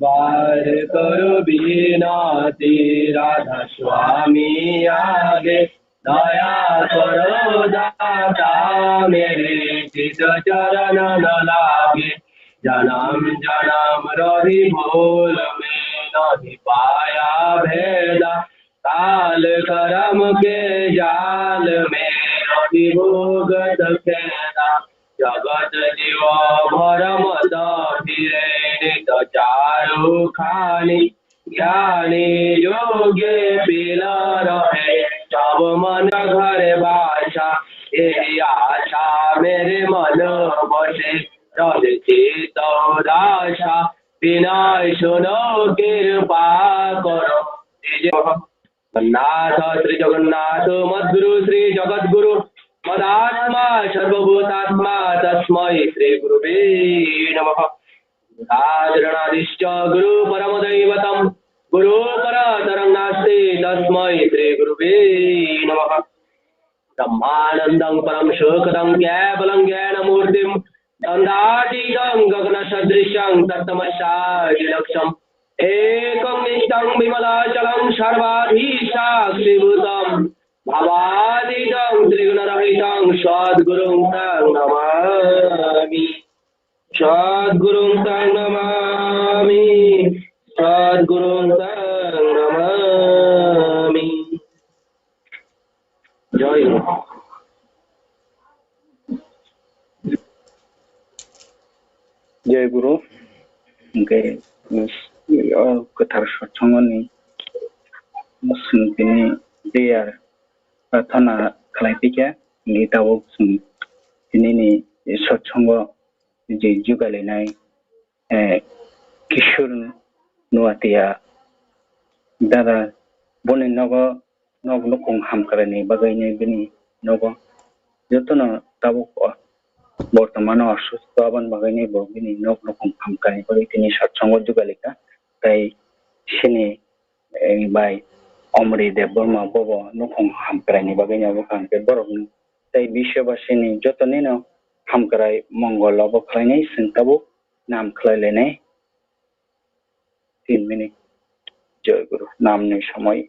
बार करो बिनती राधा स्वामी आगे दया करो दाता मेरे चित चरण न लागे जन्म जन्म रही भूल में नहीं पाया भेदा काल करम के जाल में रही भोगत खेदा जगत जीव भरम फिरे तो चारु खानी ज्ञानी योगे पिल रहे सब मन घर बासा यही आशा मेरे मन बसे रहे चित दासा विनय सुनो कृपा करो जगन्नाथ श्री जगन्नाथ मद्गुरु श्री जगद्गुरु मदात्मा सर्वभूतात्मा तस्मै श्री गुरुवे नमः आदरणादिश्च गुरु परमदैवतं गुरु परतरं नास्ति तस्मै श्री गुरुवे नमः ब्रह्मानन्दं परम सुखदं केवलं ज्ञानमूर्तिं दन्दातीतं गगनसदृशं तत्तमस्यादिलक्ष्यम् एकं नित्यं विमलाचलं सर्वाधीशाक्षिभूतं भवातीतं त्रिगुणरहितं सद्गुरुं तं नमामि सद्गुरुं तं नमामि सद्गुरुं तं नमामि जय गुरु जय गुरु ओके गोथार सत्संगनि सोंथिनि दैया प्रार्थना खालामफैखा गीताव जों दिनैनि सत्संग जे जुगालिनाय किशोर नुवातिया दादा बने नग नग नखं हामखालायनाय बागैनो बिनि नग जतन ताबो बर्तमान असुस्थ आबान बागैनो बिनि नग नखं हामखानाय बागै दिनै सत्संग जुगालिका ताई सिनि बाय अमृत देव बर्मा बब नखं हामखालायनाय बागैनो खालामबाय बर'नो ताई बिश्वबासिनि जतनैनो हामखालाय मंगल अब खालायनाय सोंताबो नाम खालायलायनाय 3 मिनिट जय गुरु नामनि समय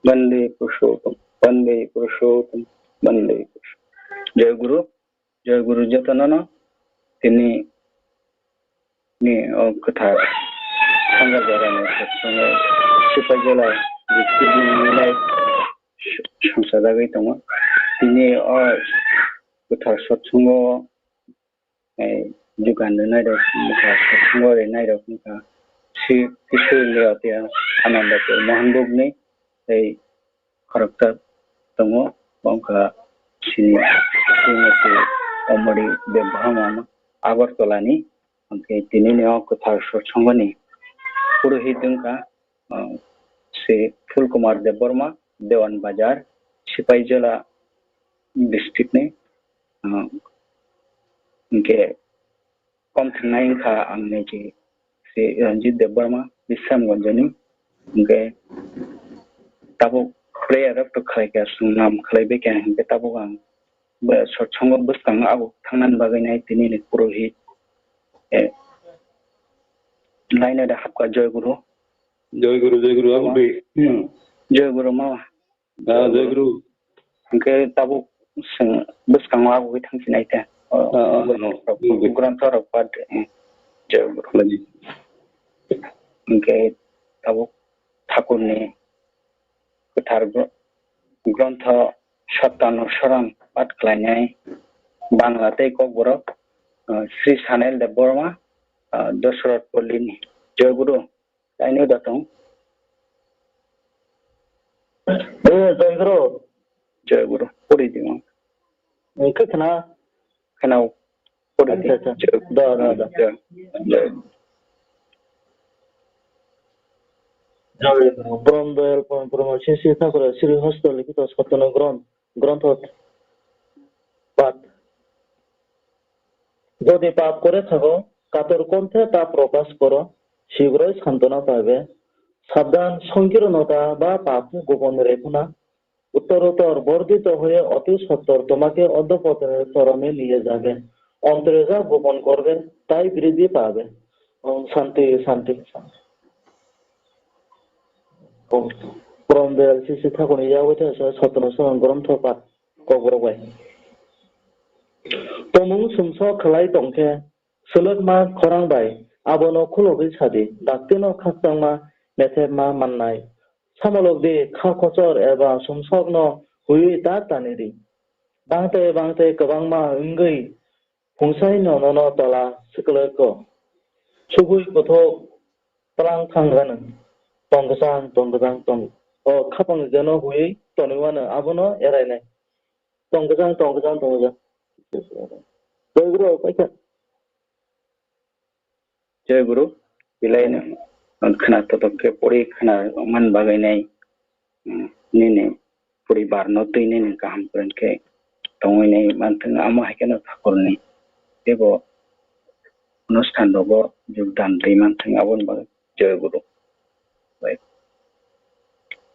বন্দে পুরুষোত্তম, বন্দে পুরুষোত্তম, বন্দে পুরুষোত্তম। জয় গুরু যতনন তিনি কোথায় সংঘাত জানানোর সঙ্গে সিপাহি জেলার সংসাर जागै दङ दिनै गोथार सत्संग जुगानो नायदों सत्संग ओरै नायदों श्री कृष्ण लेवतिया आनन्दपुर मोहनबुगनि खरगता दङ बंखा सिनि श्रीमती अमरी बेबहामान आगरतलानि ओमफ्राय दिनैनि गोथार सत्संगनि पुरोहित दोंखा श्री फुलकुमार देबबर्मा देवान बाजार सिपाही जिला डिस्ट्रिक्ट ने उनके कम थांनाय इनका आंने जी श्री रंजीत देबबर्मा विश्रामगंजनि उनके ताबो प्रेयर अफ खालायगा नाम खालायबाय क्या उनके ताबो आं सत्संग बसखां आगो थांनानै बागैनाय दिनैनि पुरोहित लाइना दा हाबका जय गुरु aku be जय गुरु मावा jai guru उनके ताबो बसखां आगो थांफिनाय था ग्रंथ पाठ जय गुरु lagi उनके ताबो ठाकुर ने गोथार ग्रंथ सत्तानुसरण पाठ खालायनाय बांलाते ककबर श्री सानेल देबबर्मा दशरथ पल्लीनि जय गुरु लाइनो दाथं जय गुरु पढ़ी दी खनाव पढ़ी दी जय ब्रह्म दयाल परम श्री ठाकुर श्री हस्तलिखित सत्तन ग्रंथ पाठ যদি পাপ করে থাকো কাতর কণ্ঠে তা প্রকাশ করো শীঘ্রই সান্ত্বনা পাবে সাবধান সংকীর্ণতা বা পাপ গোপন রেখো না উত্তরোত্তর বর্ধিত হয়ে অতি সত্তর তোমাকে অধঃপতনের চরমে নিয়ে যাবে অন্তরে যা গোপন করবে তাই বৃদ্ধি পাবে শান্তি শান্তি শান্তি परम दयाल श्री ठाकुरनि जाबाय थानाय सत्तन ग्रंथ पाठ कग्रबाय तमुं सुमस खालाय दंखे सोलोगमा खरांबाय आबनो खुलगै सादि दाक्तिनो खाकतांमा मेथेमा माननाय सामलगदि खाखचर एबा सुमसगनो हुई दा तानिरि बांते बांते गोबांमा ओंगै फंसाय ननन तला सिकलको सुगुय गथ' तलां खांगानो tonggesang tong kapang jano hui toniwana abono erainai tonggesang jai guru paika जय गुरु बिलायनो खना ततके पड़ी खना मन बागैनाय निने पुरी बारनो तैने गाहाम फोरनके दंगैनाय मानथों आमा हायकेनो ठाकुरनि देबो अनुष्ठान दबो योगदान दै मानथों आबन बागै जय गुरु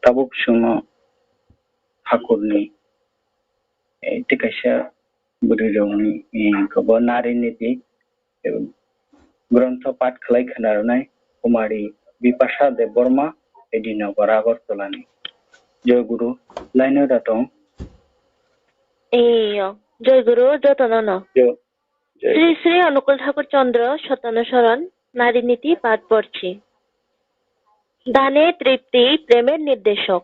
tabuk sumo ठाकुरनि टिकाइसा बुद्धिजोंनि गोबो नारी नीति ग्रंथ पाठ खालाय खोनारनाय कुमारी बिपाशा देबबर्मा एदिनो बरागरतलानि जय गुरु लाइनो दाथं जय गुरु যতনন শ্রী শ্রী অনুকূল ঠাকুর চন্দ্র শতানুসরণ নারী নীতি পাঠ পড়ছি দানে তৃপ্তি প্রেমের নির্দেশক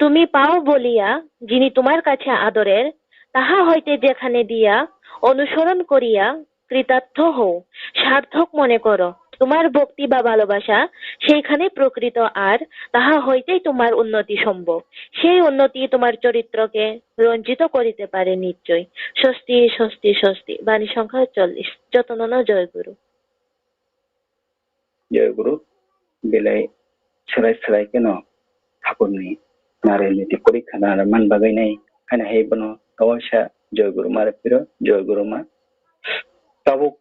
তুমি পাও বলিয়া যিনি তোমার কাছে আদরের তাহা হইতে যেখানে দিয়া অনুসরণ করিয়া কৃতার্থ হও সার্থক মনে করো তোমার ভক্তি বা ভালোবাসা সেইখানে প্রকৃত আর তাহা হইতেই তোমার উন্নতি সম্ভব সেই উন্নতি তোমার চরিত্রকে রঞ্জিত করিতে পারে নিশ্চয় স্বস্তি স্বস্তি স্বস্তি বাণী সংখ্যা 40 যতনন জয় गुरु बिलाय सराय केनो ठाकुरनि नारे नीति परीक्षा नारे मन बागैनाय खाना हे बनो तवसा जय गुरु मारे पिरो जय गुरु मा ताबुक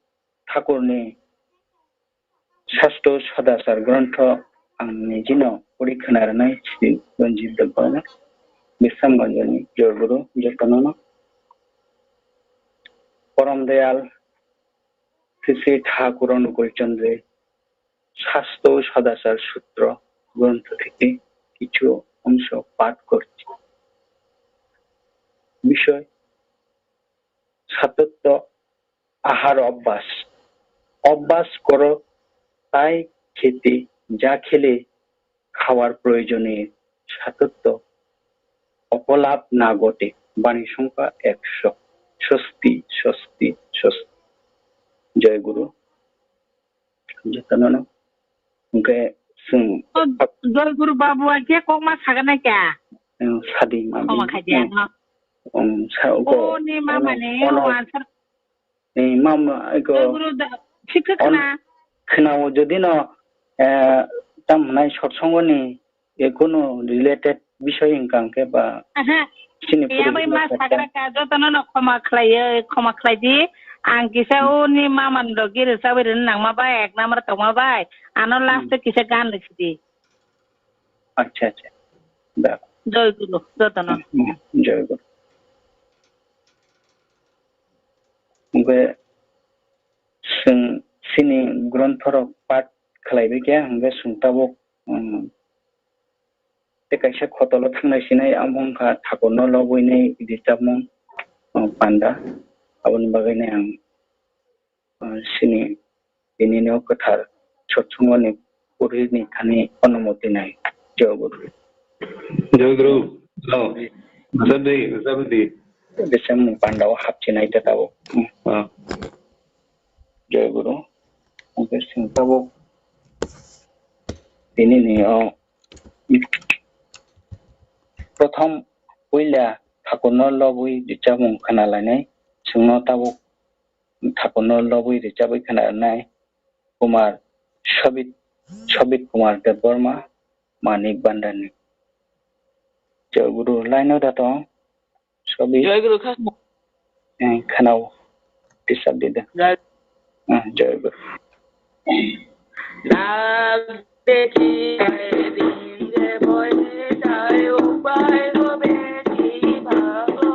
ठाकुरनि शास्त्र सदाचार ग्रंथ आंनि जिनो परीक्षा नारनाय श्री रंजीत देबबर्मा विश्रामगंजनि जय गुरु जतनन परम दयाल श्री ठाकुर अनुकूल चंद्र शास्त्र सदाचार सूत्र ग्रंथ থেকে কিছু অংশ পাঠ করছি। বিষয় সাতত্য আহার অভ্যাস। অভ্যাস করো তাই খেতে, যা খেলে খাওয়ার প্রয়োজনে সাতত্য অপলাপ না ঘটে। বাণী সংখ্যা 100। স্বস্তি স্বস্তি স্বস্তি। জয় গুরু যতন গে সুং জয় গুরু বাবু আজকে কমা থাকে না কে সাদি কমা খাই দিয়া না ও নে মামা নে ওয়ানসার মাম জয় গুরু ঠিক না खोनाव যদি ন তামনাই সৎসঙ্গনি কোনো রিলেটেড বিষয় ইনকামকে বা হ্যাঁ बै मा साग्रा का जतन न खमा खालायदि आं किसा उनि मामान द गिरे साबेर नांमा बाय एक नाम्बार तमा बाय आनो लास्ट किसा गान लिखदि अच्छा अच्छा दा जय गुरु जतन जय गुरु बे सिनि ग्रन्थर पाठ खालायबाय गया हंगे सुंताबो कैसे खतल थांनायसिनाय आमंखा थाखनो लबैनाय दिजाबमं पान्दा आबनि बागैनो आं सिनि बिनिनो कथार सत्संगनि पुरिनि थानि अनुमति नाय जय गुरु जय बेसे मुं पान्दाव हाबथिनाय दाताबो जय गुरु ओंके सुंताबो बिनिनि प्रथम पयला थाखनो लबै दिजाबमं खोनालायनाय सोंनो ताबो थाखनो लबै दिजाबै खोनानाय कुमार सबित कुमार देव बर्मा मानिक बान्दानि जय गुरु लाइनो दातो सबित जय गुरु खोनाव दिसाब दिदा जय गुरु देखी दिन जे भये जाय उपाय होबे की भागो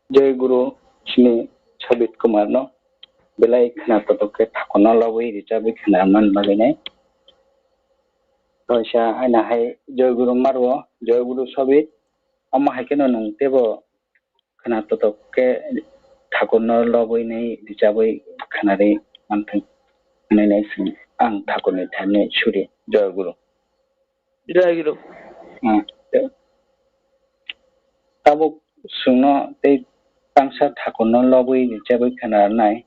जय गुरु Shri sabit kumar no belai khana to ke thakon lawai ri chabi khana man bagene toisa aina hai joy guru marwo joy guru sabit amma hai keno nung tebo khana to ke thakon lawai nei ri chabi khana re manthai nei nei sing ang thakon ni thane suri joy guru tabuk sungno tei tangsa thakon lawai ri chabi khana nai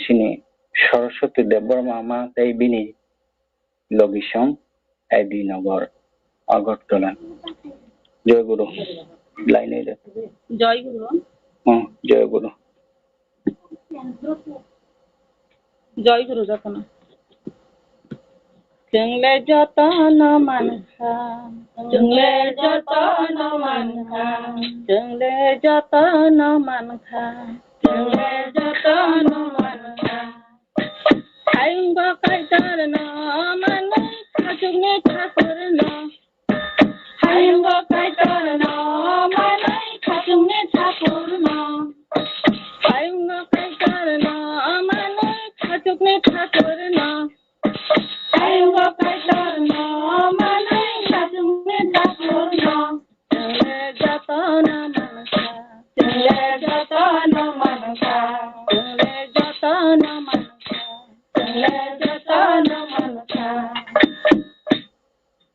sini Saraswati Deborma ma tei bini logisong Edi Nagor Agartala Joy Guru lainnya deh Joy Guru Joy Guru Joy Guru jatana Jungle jatana manha Jungle jatana manha Jungle jatana manha Jungle jatana manha Aing bakai darna manha Kajungne thakurna Aing bakai darna manha Kajungne thakurna Aing bakai darna manha Kajungne thakurna Aing bakai darna manha Kajungne thakurna Jungle jatana manha Jungle jatana manha Jungle jatana manha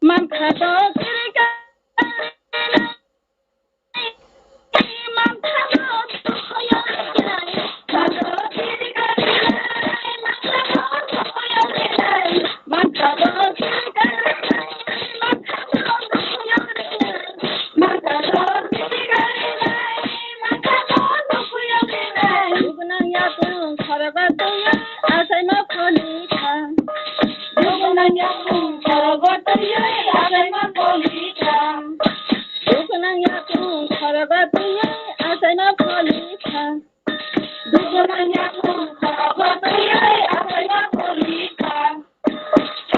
Man khado kirika man khado khoya khado kirika man khado kirika man khado khoya man khado kirika man khado khoya dugnang ya tu kharaga tu ya asai ma kholika dugnang ya tu kharaga tu ya asai ma kholika dugnang ya tu kharaga tu ya asai ma kholika dugnang ya tu kharaga tu ya asai ma kholika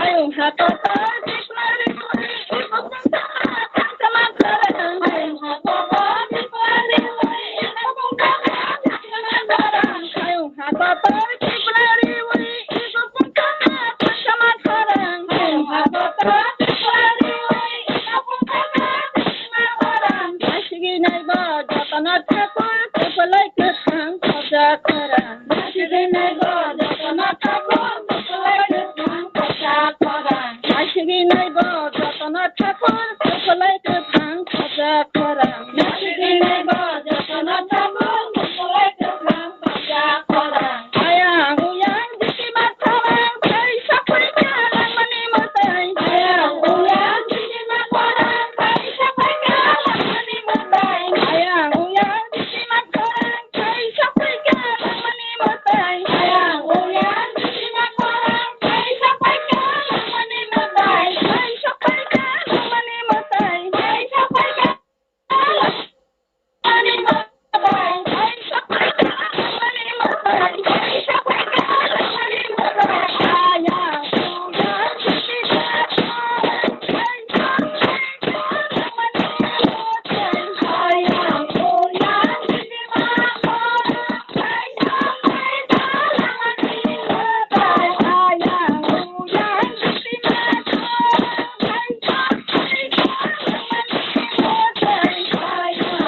ayung hato ta diklari sama karang ayung hato ta diklari ayung hato ta diklari sama karang ayung hato ta diklari Asigi nai ba jatana thakor kopalai ke thang khoja karang Asigi nai ba jatana thakor kopalai ke thang khoja karang Asigi nai ba jatana thakor kopalai ke thang khoja karang Asigi nai ba jatana thakor kopalai ke thang khoja karang Ayang uyang diki matarang kai sapai kalang mani matai Ayang uyang diki matarang kai sapai kalang mani matai Ayang uyang diki matarang kai sapai kalang mani matai Ayang uyang diki matarang kai sapai kalang mani matai Kai sapai kalang mani matai Kai sapai kalang mani matai Kai sapai kalang mani matai Kai sapai kalang mani matai Ayang uyang diki matarang kai sapai kalang mani matai Ayang uyang diki matarang kai sapai kalang mani matai Ayang uyang diki matarang kai sapai kalang mani matai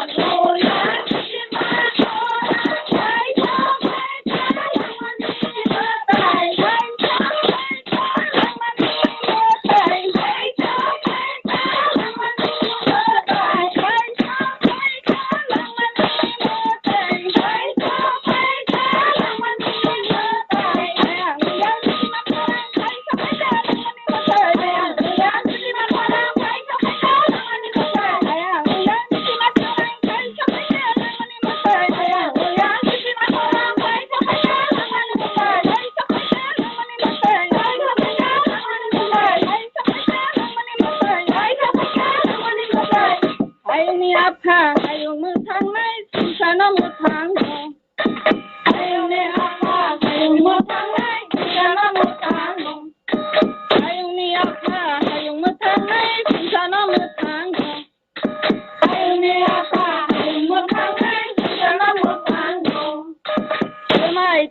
Ayang uyang diki matarang kai sapai kalang mani matai Kai sapai kalang mani matai Kai sapai kalang mani matai Kai sapai kalang mani matai Kai sapai kalang mani matai Ayang uyang diki matarang kai sapai kalang mani matai Ayang uyang diki matarang kai sapai kalang mani matai Ayang uyang diki matarang kai sapai kalang mani matai Ayang uyang diki matarang kai sapai kalang mani matai Kai sapai kalang mani matai Kai sapai kalang mani matai Kai sapai kalang mani matai Kai sapai kalang mani matai Ayung ni apa ayung mu thang nai susana mu thang ho Ayung ni apa ayung mu thang nai susana mu thang ho Ayung ni apa ayung mu thang nai susana mu thang ho Ayung ni apa ayung mu thang nai susana mu thang ho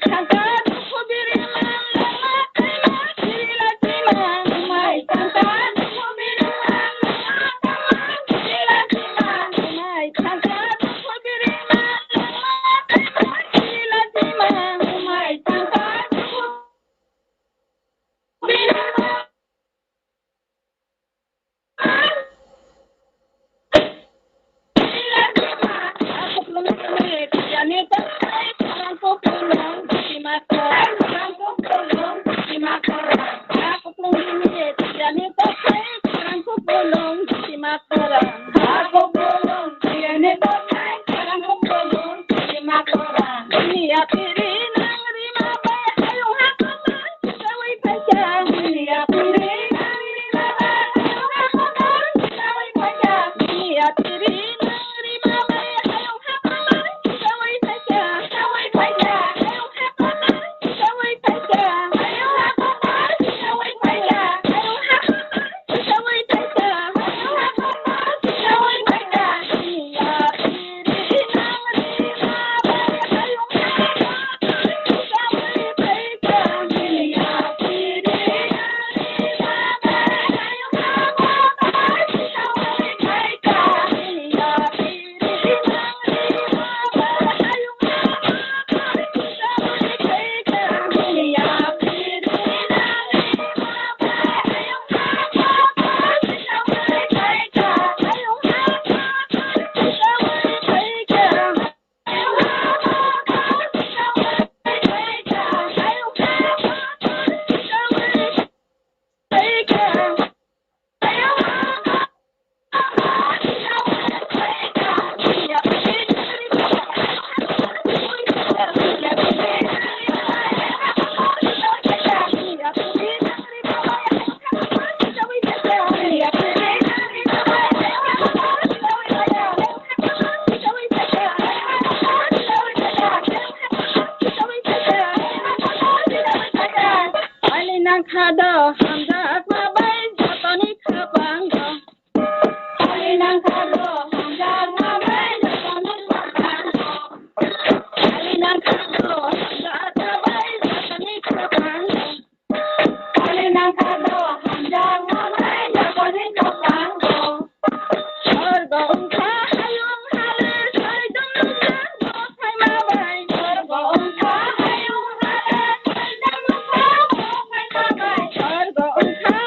Hãy subscribe cho kênh Ghiền Mì Gõ để không bỏ lỡ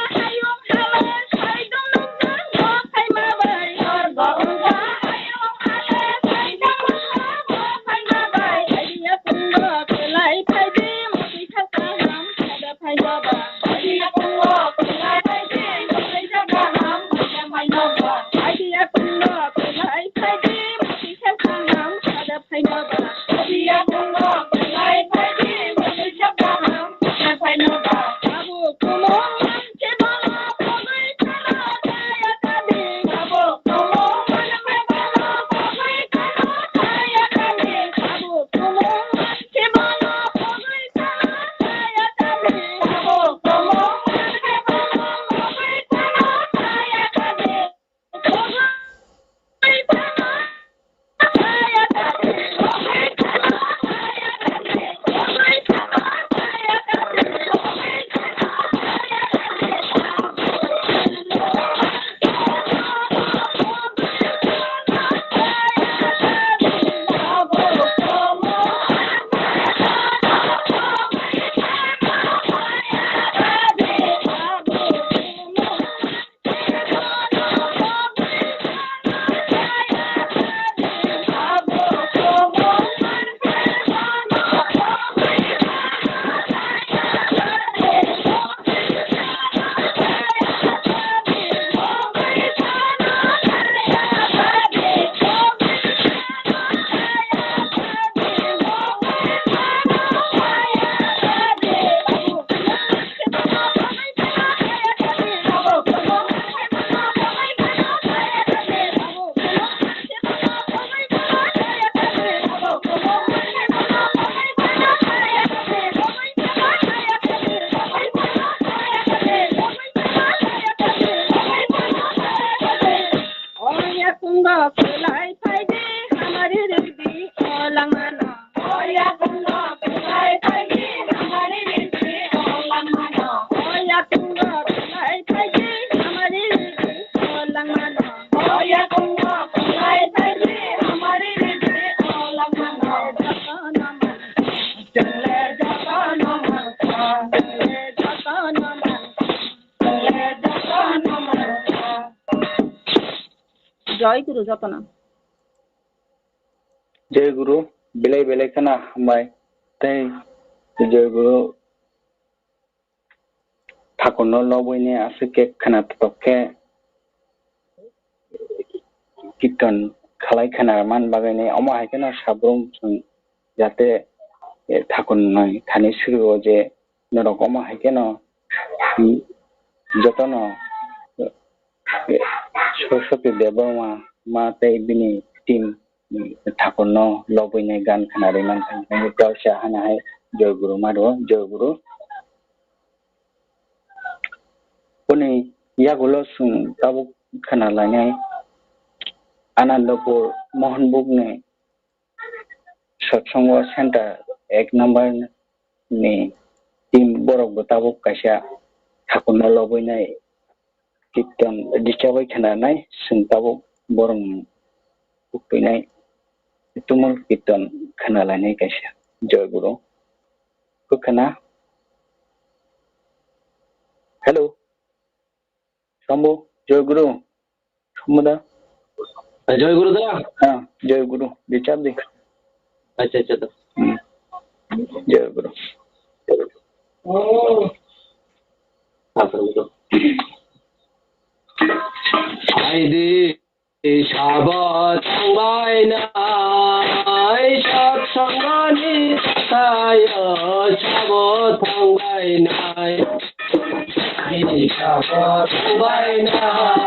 জয় গুরু যত না জয় গুরু বেলাই বেলাই খানা হামবাই তাই জয় গুরু ঠাকুরনো লবইনে আছে কে খানা তকে কীর্তন খালাই খানা মান বাগাইনে অমা হাইকেনা সাব্রম যাতে ঠাকুর নয় খানি শুরু যে নরক অমা হাইকেন যতন সরস্বতী দেবমা মা তাই বিনি টিম ঠাকুরনো লবইনে গান খানা রে মান খানি গাवसा हाना है जय गुरु मारो जय गुरु उन्हें या गुलो सुन तब खाना लाने आनंदपुर मोहनबुक ने सत्संग सेंटर 1 नंबर ने टीम बरक बताबुक कैसा ठाकुरनो लबैनाय कीर्तन दिखाबाय खानाय सुंताबुक बरं बुकैनाय तुमुल कीर्तन खाना लानाय कैसा जय गुरु खोना हेलो शंभु जय गुरु शंभुदा जय गुरुदा हाँ जय गुरु विचार दे अच्छा अच्छा जय गुरु आइदे साबत थांबायनाय सत्संगनि थाखाय साबत थांबायनाय आइदे साबत थांबायनाय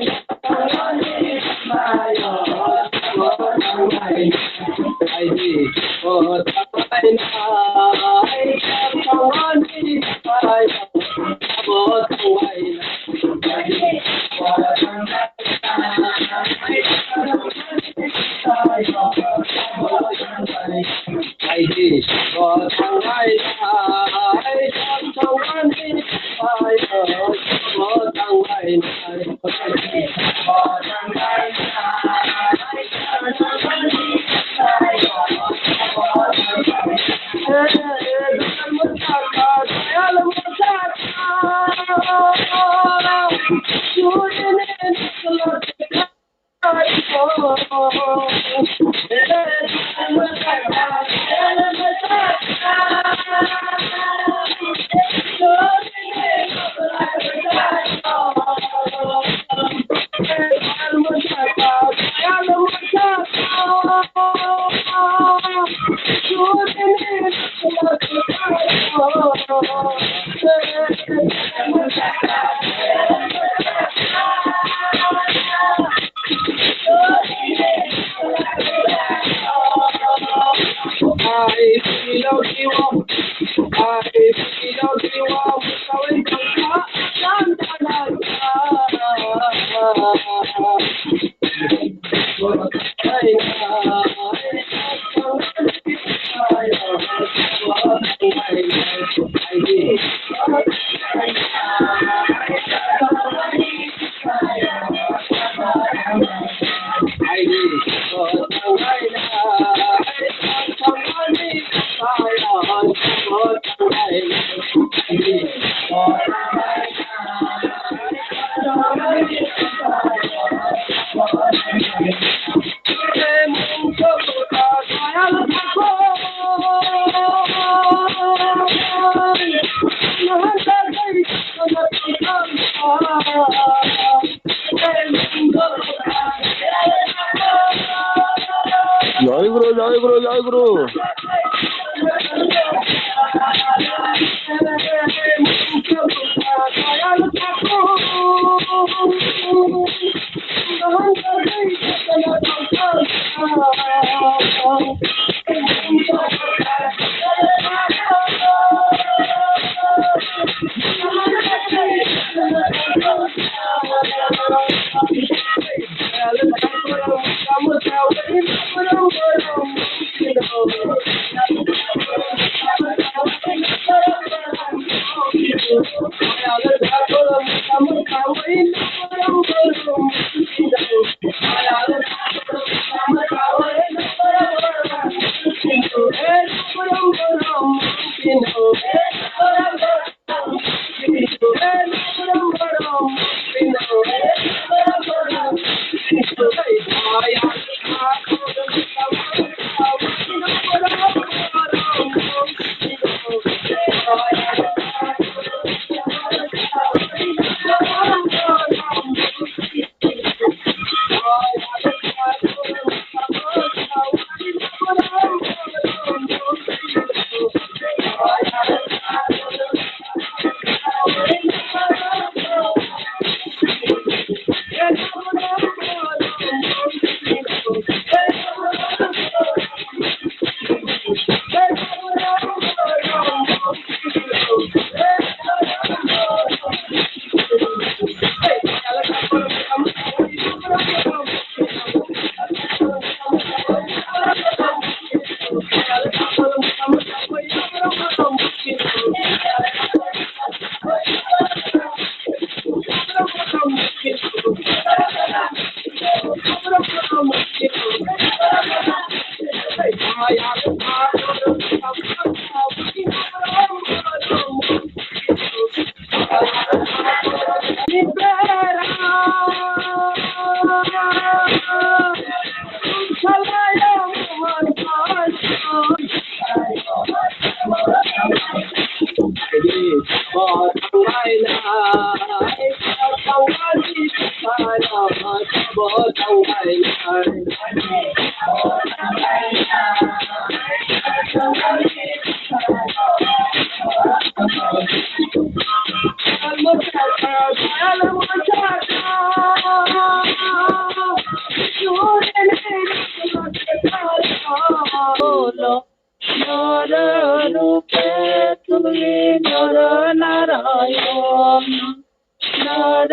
सत्संगनि थाखाय साबत थांबायनाय आइदे साबत थांबायनाय सत्संगनि थाखाय साबत थांबायनाय জয় গুরু জয় গুরু জয় গুরু บ่ทำไมนะไอ้เจ้าทำวันที่ตายแล้วบ่ทำไมনর রূপে তুমি নর নারায়ণ নর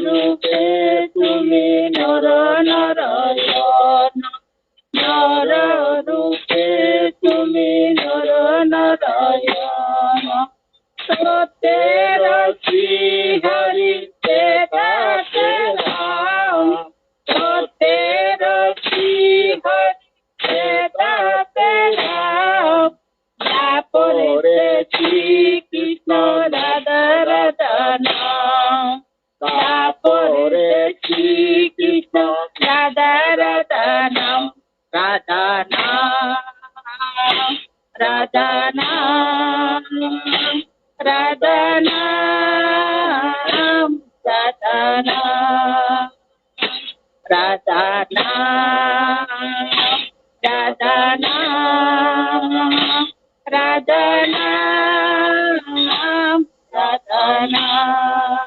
রূপে তুমি নর নারায়ণ নর রূপে তুমি নর নারায়ণ সত্যের শ্রী হরি তেরা রাম সত্যের শ্রী হরি তেরা তারপরে শ্রীকৃষ্ণ রাধা রাধা নাম তারপরে শ্রীকৃষ্ণ রাধা রাধা নাম রাধা নাম রাধা নাম রাধা নাম রাধা নাম রাধা নাম রাধা নাম রাধা নাম রাধা নাম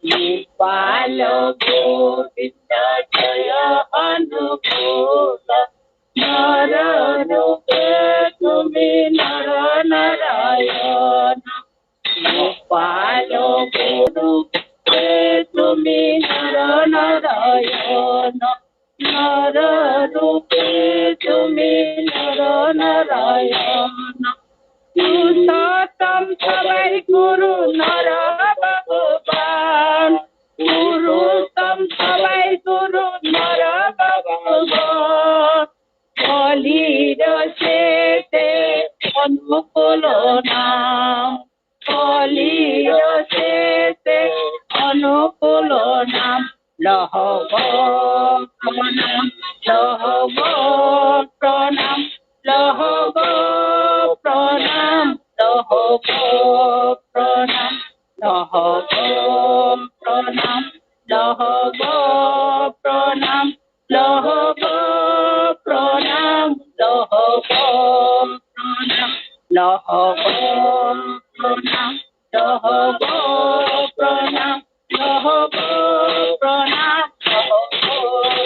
গোপাল গোবিন্দ জয় অনুকূল নর রূপে তুমি নর নারায়ণ গোপাল গুরুপে তুমি নর নারায়ণ নর রূপে তুমি নর নারায়ণ পুরুষোত্তম সবাই গুরু নর ভগবান পুরুষোত্তম সবাই গুরু নর ভগবান কলির শেষে অনুকূল নাম কলির শেষে অনুকূল নাম লহব প্রণাম লহব প্রণাম লহব প্রণাম লহব প্রণাম লহব প্রণাম লহব প্রণাম লহব প্রণাম লহব প্রণাম লহব প্রণাম লহব প্রণাম লহব প্রণাম লহব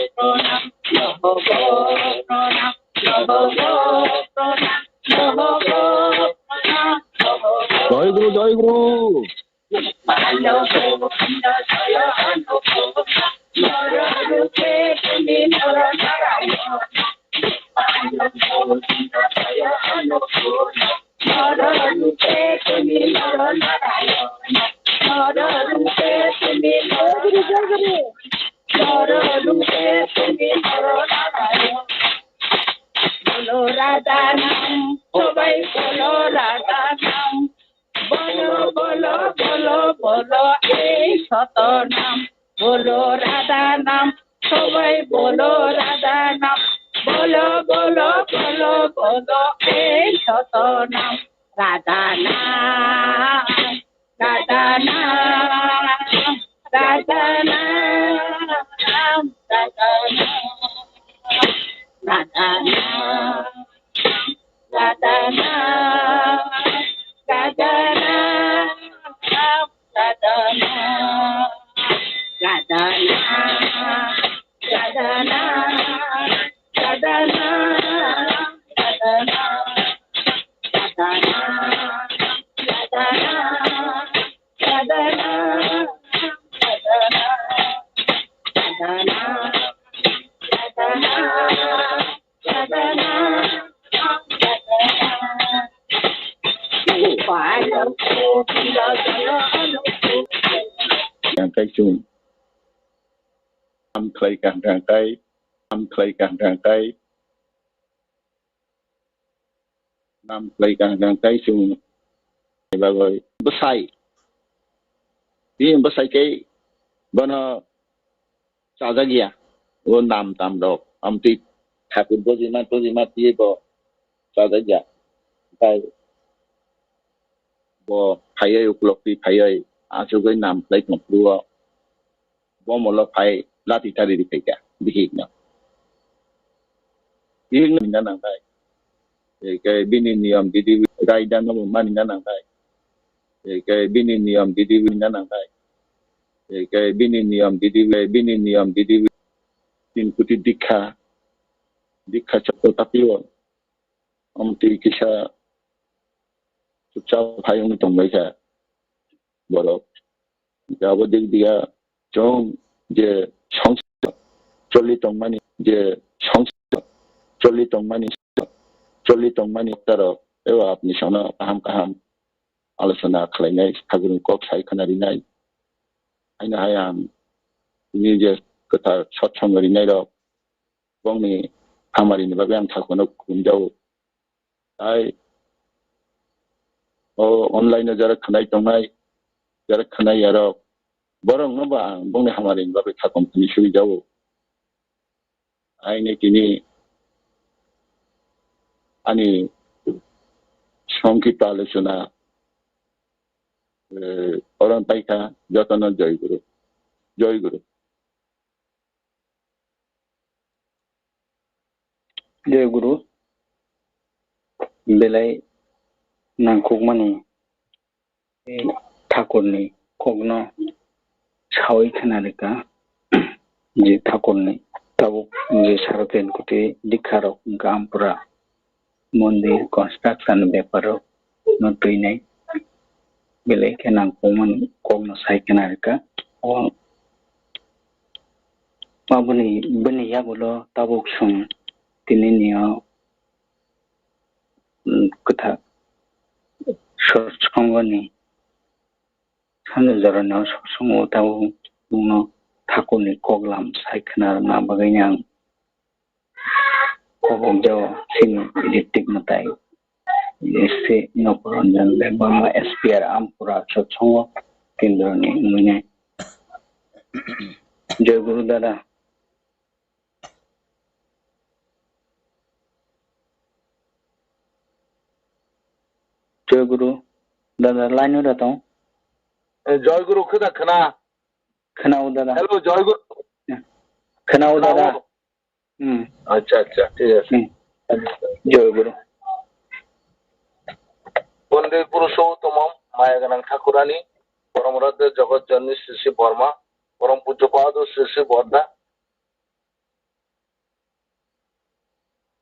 প্রণাম লহব প্রণাম লহব প্রণাম জয় গুরু জয় গুরু ভালো গোবিন্দ জয় অনুকূল নর রূপে তুমি নর নারায়ণ ভালো গোবিন্দ জয় অনুকূল নর রূপে তুমি নর নারায়ণ নর রূপে তুমি নর রূপে তুমি নর নারায়ণ বলো রাধা নাম সবাই বলো রাধা নাম বলো বলো বলো বলো এই শত নাম বলো রাধা নাম সবাই বলো রাধা নাম বলো বলো বলো বলো এই শত নাম রাধা নাম রাধা নাম রাধা নাম রাধা নাম রাধা নাম রাধা নাম রাধা নাম রাধা নাম রাধা নাম রাধা নাম রাধা নাম রাধা নাম রাধা নাম রাধা নাম রাধা নাম রাধা নাম রাধা নাম রাধা নাম càng cây chuông âm clay càng càng cây âm clay càng càng cây âm clay càng càng cây chuông và rồi bớt say cái bên sao ra gì à bên làm tạm độ âm ti hạt bên tôi gì mà tí bộ sao ra gì à cái bo phai uklokti phai ajogai nam plai ngpluo bo molo phai lati tari ri phai ka bihigna bihigna nang tai ke bini niyam didi raidan no mani nang tai ke bini niyam didi nang tai ke bini niyam didi tin kuti dikha chapto tapio amti kisha chupchap phayong tongbai ka boro jabo dik dia chong je chong choli tongmani je chong choli tongmani taro ewa apni shona kaham alasana khlainai thagun kok sai khanari nai aina hayam ni je kata chotchongari nai ro bongni amari ni babyang thakono kunjau ai online jara khanai yaro borong no ba bongni hamari ni babe thakom ni shui jau ai ne kini ani সংক্ষিপ্ত আলোচনা অরণ পাইকা যতন জয়গুরু জয়গুরু জয়গুরু বেলাই নাংখুকমানি ঠাকুরনি কগ্ন সাওই খানারিকা যে ঠাকুরনি তাবুক যে সারতেন কুটি দীক্ষারক গামপুরা মন্দির construction ব্যাপারও নতুই নাই বেলাই কেনাংখুকমান কগ্ন সাই খানারিকা ও মাবুনি বনিয়া বলো তাবুক সং তিনি নিয়া কথা সৎসঙ্গনি সানজরনাव সৎসঙ্গ তাও बुंनो ठाकुरनि कगलाम सायखना ना बागायनां कबंजाव सिन इलेक्ट्रिक मताय एसे नपरंजन लेबामा एसपीआर आमपुरा सत्संग केंद्रनि मुने जय गुरु दादा जय गुरु दादा लाइन रहता हूँ जय गुरु खुदा खना खनाओ दादा हेलो जय गुरु खनाओ दादा अच्छा ठीक है जय गुरु बंदे पुरुषोत्तम माया गणं ठाकुरानी परम रद्द जगत जननी श्री श्री वर्मा परम पूज्यपाद श्री श्री बर्दा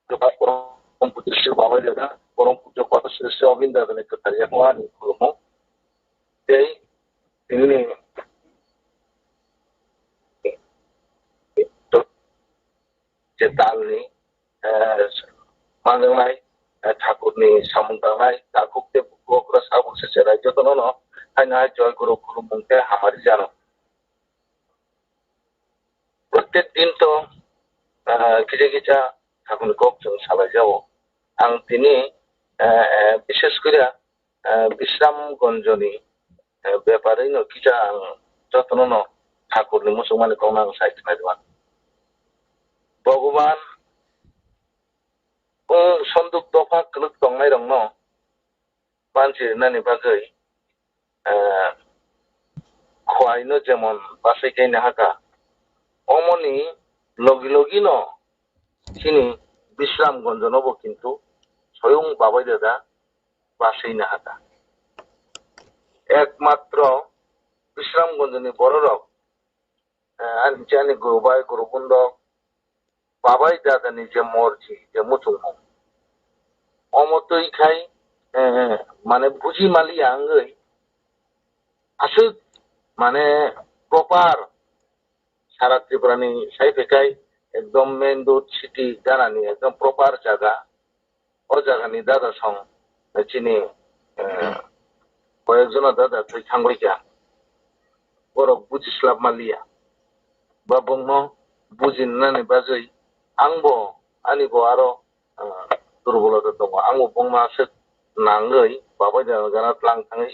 परम पूज्य श्री बाबा दादा परम पूज्यपाद श्री श्री अरविंद दादा ने कथारिया कुमार खुलुमो जय ini cetalni mangenai ठाकुरनि samungtanai takukte bukokra sabuk secara jotono hanya joy guru khulumungte hamari jano প্রত্যেক দিন তো কিছু ঠাকুর কক जों সাবাই যাব आं তিনি বিশেষ করে বিশ্রামগঞ্জনি ব্যাপারে নকিজা যত্ন ঠাকুরনি মুসলমানি কৌনাং সাইখনাই দমান ভগবান সন্দুক দফা ক্লুক দংনাই রং মানসি নানি বাগৈ খোয়াইনো যেমন বাসাইকাইনো হাকা অমনি লগি ন তিনি বিশ্রামগঞ্জ নব কিন্তু স্বয়ং বাবাই দাদা বাসাইনো হাকা একমাত্র বিশ্রামগঞ্জনি বড়রক জানি গুরুবাই গুরুবন্দ বাবাই দাদানি যে মর্জি যে মুতুম অমতই খাই মানে বুঝি মালি আঙ্গই আসল মানে প্রপার সারা ত্রিপুরানি সাইফেকাই একদম মেন রোড সিটি জানানি একদম প্রপার জায়গা ও জায়গানি দাদা সং চিনি কয়েকজন দাদা তুই থাঙ্গইকা বড় বুঝিস্লাব মালিয়া বা বংম বুঝিনানি বাজৈ आंबो आंनिबो आरो दुर्बलता दङ आंबो बुंमासो नाङै बाबाय जाना लांथाङै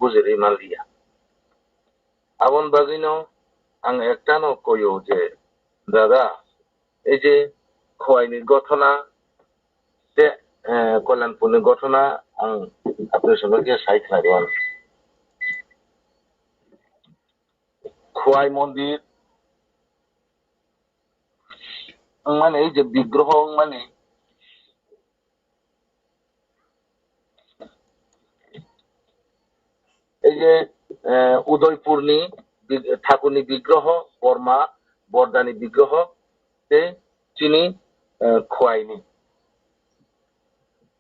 बुजिरै मालिया आबन बागैनो आं एकटानो कयो जे दादा এই যে খোয়াইনি ঘটনা যে কল্যাণপুরের ঘটনা आं आपनि संगे साइ खोनादों खुवाई मन्दिर माने जे विग्रह माने এই যে উদয়পুরনি ঠাকুরনি বিগ্রহ বর্মা বরদানি বিগ্রহ তে চিনি খোয়াইনি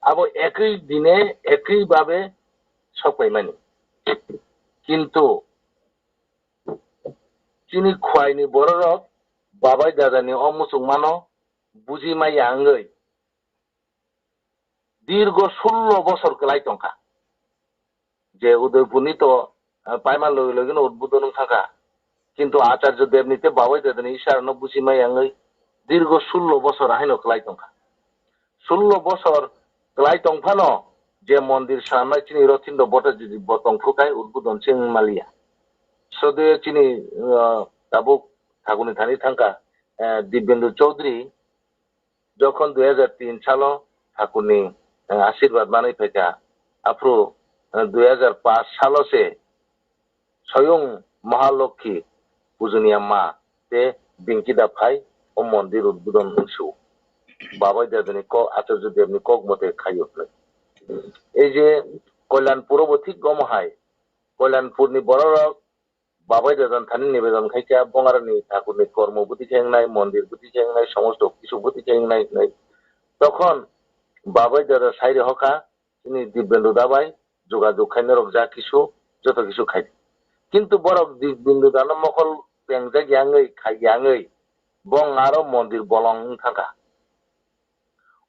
আবার একই দিনে একইভাবে সবাই মানে কিন্তু চিনি খোয়াইনি বড় রক বাবাই দাদানি অমুসুমানো বুঝি মাই আঙ্গই দীর্ঘ 16 বছর কলাই টঙ্কা যে উদয়পুরনি তো পাইমার লগে লগে উদ্বোধন থাকা কিন্তু আচার্য দেবনীতে বাবাই দাদানি ইশারানো বুঝি মাই আঙ্গই দীর্ঘ 16 বছর আইনো কলাই টঙ্কা 16 বছর কলাই টংফানো যে মন্দির সামনে চিনি রথিন্দ বটাজি বটংফুকাই উদ্বোধন সিং মালিয়া সদে চিনি তাবুক ঠাকুরনি থানি থাঙ্কা দিব্যেন্দু চৌধুরী যখন 2003 সালে ঠাকুরনি আশীর্বাদ মানাই ফেকা আফ্রো 2005 সালে সে স্বয়ং মহালক্ষ্মী পূজনীয়া মা তে বিঙ্কিদা ফাই ও মন্দির উদ্বোধন হইছু বাবাই দাদানি ক আচার্য দেবনি কক মতে খাইও এই যে কল্যাণপুরবর্তী গমহাই কল্যাণপুরনি বড় বাবাই দাদান থানি নিবেদন খাইকা বঙ্গারানি ঠাকুরনি কর্মবতী খেংনাই মন্দির বুতি খেংনাই সমস্ত কিছু বুতি খেংনাই তখন বাবাই দাদা সাইরে হকা তিনি দিব্যেন্দু দাবাই যোগাযোগ খাইনে রক যা কিছু যত কিছু খাই কিন্তু বড় দিব্যেন্দু দানা মকল পেংজা গিয়াঙই খাই গিয়াঙই বং আরো মন্দির বলং থাকা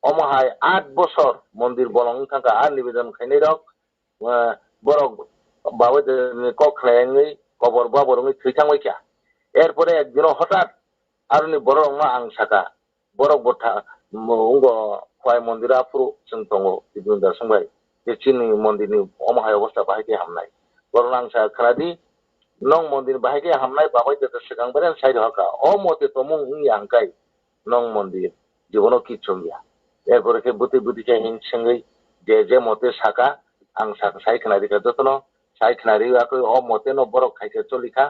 অমহায় 8 বছর মন্দির বলং থাকা আর নিবেদন খাইনে রক বড় বাবাই দাদানি কক খাইঙই কবর বাবরঙই থৈথাংই কিয়া এরপরে একদিন হঠাৎ আরনি বড় মা আং সাকা বড় বঠা উঙ্গ খয় মন্দির আফ্রু जों दङ दिब्येन्दु संबाय যে চিনি মন্দিরনি অমহায় অবস্থা বাহাইকে হামনাই বড় আংসা খারাদি নং মন্দির বাহাইকে হামনাই বাবাই দাদা সেগাংবারেন সাইড হকা অমতে তমুং ইয়াংকাই নং মন্দির জীবন কিচ্ছু গিয়া এরপরে কে বুতি বুতি কে হিং সঙ্গই যে মতে সাকা আং সাকা সাই খানারিকা যতন সাই খানারি আকই অমতে ন বড় খাইকে চলিকা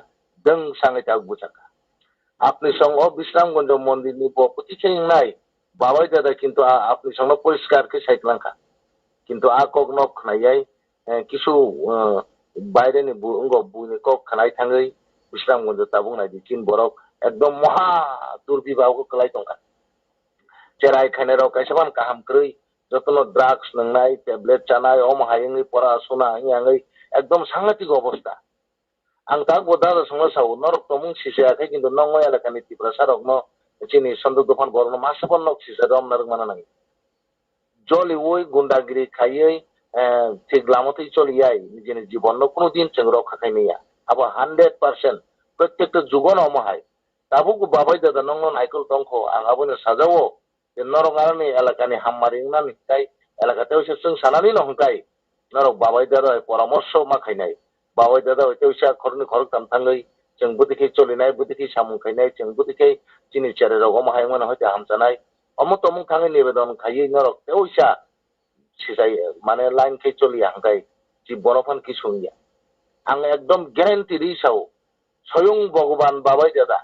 দং সাঙ্গে তাক বুচাকা আপনি সঙ্গ বিশ্রামগঞ্জ মন্দিরনি বপুতি খেংনাই বাবাই দাদা কিন্তু আপনি সঙ্গ পরিষ্কার কে সাইকলাঙ্কা কিন্তু আ কক নক খানাইয়াই কিছু বাইরেনি বুঙ্গ বুনি কক খানাই থাঙ্গই বিশ্রামগঞ্জ তাবুংনাই দিন বরক একদম মহা দুর্বিবাহ কলাই টঙ্কা চেরাই খানে রক কাইসাবান কাহাম ক্রই যতন ড্রাগস নংনাই ট্যাবলেট চানাই অমহাইংই পড়াশোনা ইয়াঙই একদম সাংঘাতিক অবস্থা আং তাক বদার সঙ্গে সাউ নরক তমুং সিসেয়াখै কিন্তু নঙ্গ এলাকানি ত্রিপুরা সারক ন চিনি সন্দক দোকান বরন মাসপন নক সিসে রম নারক মানা নাঙ্গি জলি ওই গুন্ডাগিরি খাইयै ঠিক লামতেই চলিয়াই নিজের জীবন কোনোদিন जों রক্ষা খাইনিয়া আবার 100% প্রত্যেকটা যুগন অমহায় তাবুক বাবাই দাদা নঙ্গ নাইকল টংখ আং আবনে সাজাও যে নরক আরনি এলাকানি হামমারিং নানি তাই এলাকাতেও जों সানানি নহংকাই নরক বাবাই দাদা পরামর্শ মাখাইনাই বাবাই দাদা হইতেওসা খরনি খরক তামথাঙ্গই जों বুদিকে চলিনাই বুদিকে সামুং খাইনাই जों বুদিকে চিনি চারে রকম হাইমন হইতে হামজানাই অমতমুং থাঙ্গে নিবেদন খাইयै নরক তেওসা সিজাই মানে লাইন কে চলি হাঙ্গাই জি বড়ফান কি শুনিয়া আং একদম গ্যারান্টি রিসাও স্বয়ং ভগবান বাবাই দাদা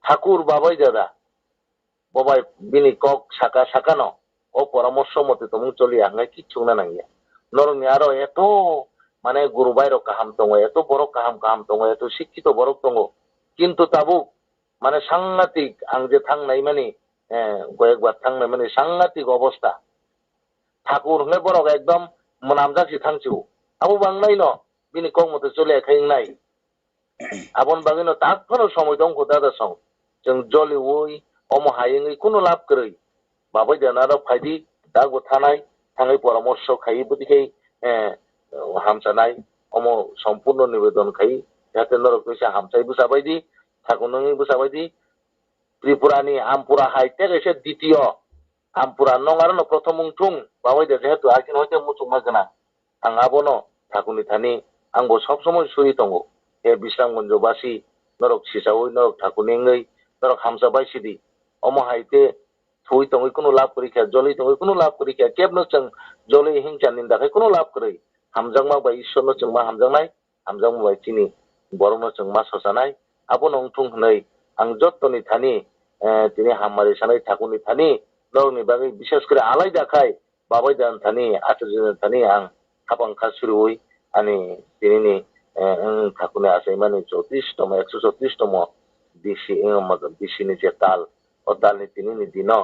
ঠাকুর বাবাই দাদা বাবাই বিনি কক শাখা শাখানো ও পরামর্শ মতে তুমি চলি হাঙ্গাই কিচ্ছু না নাঙ্গিয়া নরনি আরো এত মানে গুরু বাইর কাহাম দङ এত বড় কাহাম কাহাম দङ এত শিক্ষিত বড় দङ কিন্তু তাবু মানে সাংঘাতিক আং যে থাংনাই মানে কয়েকবার থাংনাই মানে সাংঘাতিক অবস্থা ঠাকুর হলে বড় একদম নামজাকি থাংচু আবু বাংলাই ন বিনি কক মতে চলে খাইনাই আবন বাগিন তাকফানো সময় দङ দাদা সং जों জলি ওই অমহাইङै কোনো লাভ কरै বাবাই দানার ফাইদি দাগো থানাই থাঙै পরামর্শ খাই বুদিকে হামচানাই অম সম্পূর্ণ নিবেদন খাই যাতে নরক কইসা হামচাই বুসাবাইদি ঠাকুরনङै বুসাবাইদি ত্রিপুরানি আমপুরা হাইটেক এসে দ্বিতীয় আমপুরা নঙারনো প্রথম উংথুং বাবাই দা যেহেতু আকিন হইতে মুচুং মাগনা আং আবনো ঠাকুরনি থানি आंबो सब समय सुई दङ ए বিশ্রামগঞ্জবাসী নরক সিসাওই নরক ঠাকুরनिङै নরক হামসাবাই সিদি অমহাইতে থই তঙ্গই কোনো লাভ করিখা জলি তঙ্গই কোনো লাভ করিখা কেবনো जों জলি হিংসা নিন্দাখাই কোনো লাভ করি হামজাংমা বাই ঈশ্বরনো जों मा हामजांनाय हामजांमा बाय तिनि बरनो जों मा ससानाय आबो नंथुं हनै आं जत्तनि थानि तिनि हामारि सानाय ठाकुरनि थानि नरनि बागै बिसेस करे आलायदाखाय बाबाय दान थानि आथुरजन थानि आं हाबांखा सुरुय आनि तिनिनि ठाकुरनि आसाय माने 34 तम 134 तम बिसिनि जे ताल o dalni tinini dino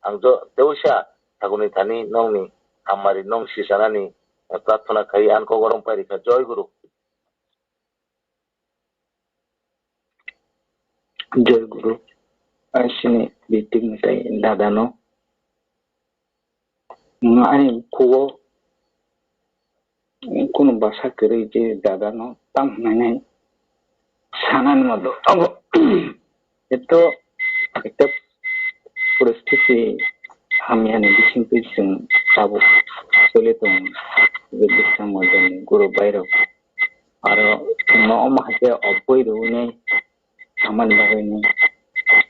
ang jo deusa ঠাকুরনি থানি নংনি হামারি নং সিসানানি প্রার্থনা খাই আন ko গরম পারিখা জয় গুরু জয় গুরু আসিনি বিটিং তাই দাদানো আনি kuwo কোনো বাসা করে যে দাদানো তাম মানে সানান মতো itu একটা পরিস্থিতি আমি আনি বিসিংতে जों তাবো চলে তো বিদিশা মজনে গুরু বাইরো আর ন মাসে অপই রুনে আমার বাগানে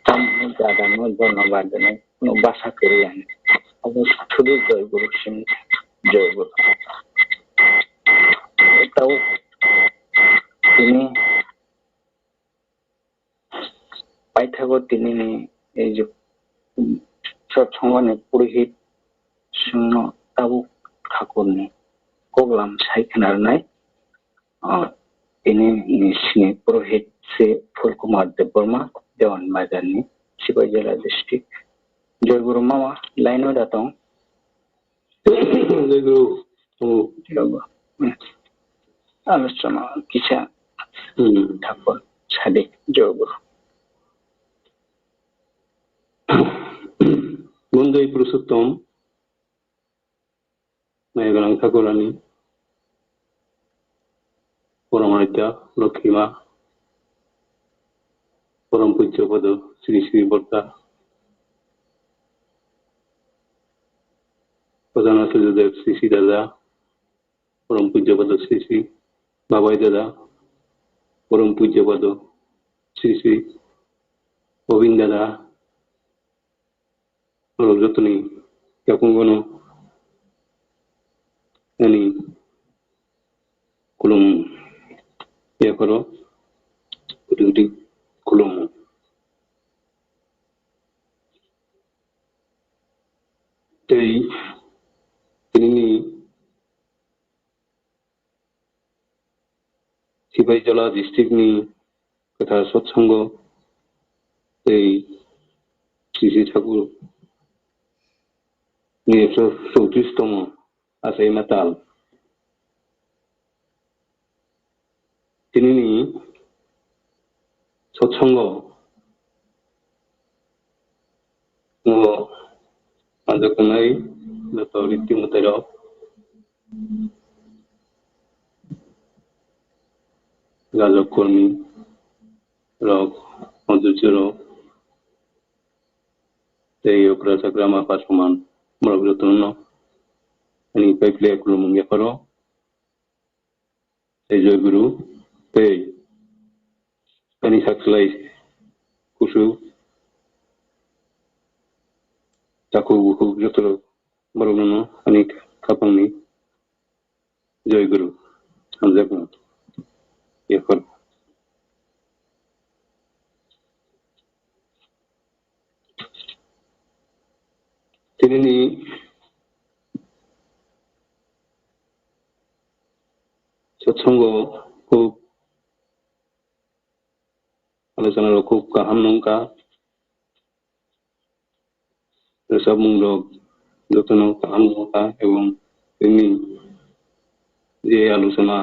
তামনি দাদানো ধন্যবাদ জানাই কোনো বাসা করে আনি শুধু জয় গুরু সিং জয় গুরু এটাও তিনি পাইথাগো তিনি এই যে সৎসঙ্গনে পুরোহিত শূন্য তাবু ঠাকুরনি কোগলাম সাইখানারনাই তিনি সিনে পুরোহিত সে ফুলকুমার দেববর্মা দেওয়ান বাজারনি সিপাহি জেলা ডিস্ট্রিক্ট জয়গুরু মামা লাইনও দাতং জয়গুরু আলোচনা কিসা ঠাকুর সাদিক জয়গুরু বন্দে পুরুষোত্তম মেঘনাং ঠাকুরানী পরমানিতা লক্ষ্মীমা পরম পূজ্যপদ শ্রী শ্রী বর্তা প্রধান আচার্যদেব শ্রী শ্রী দাদা পরম পূজ্যপদ শ্রী শ্রী বাবাই দাদা পরম পূজ্যপদ শ্রী শ্রী গোবিন্দ দাদা যতনি কেপনগণ ani kulum ya koro udah kulum dari ini সিপাহি জেলা ডিস্ট্রিক্ট নি কথা সৎসঙ্গ এই শ্রী শ্রী ঠাকুর 134তম আসাই মাতাল তিনি সৎসঙ্গ মানজকনাই যত রীতিমতের গাজক কর্মী রক মজুচর এই ওকরা সাগ্রামা পাসমান মরগতন ani paiple kulum ya karo এই জয়গুরু এই ani saklai kusu taku buku jotor marugno ani kapangni জয়গুরু আমজাকু ya karo তিনি সৎসঙ্গ খুব আলোচনার খুব কাহাম নৌকা সব মূলক যত্ন কাহাম নৌকা এবং তিনি যে আলোচনা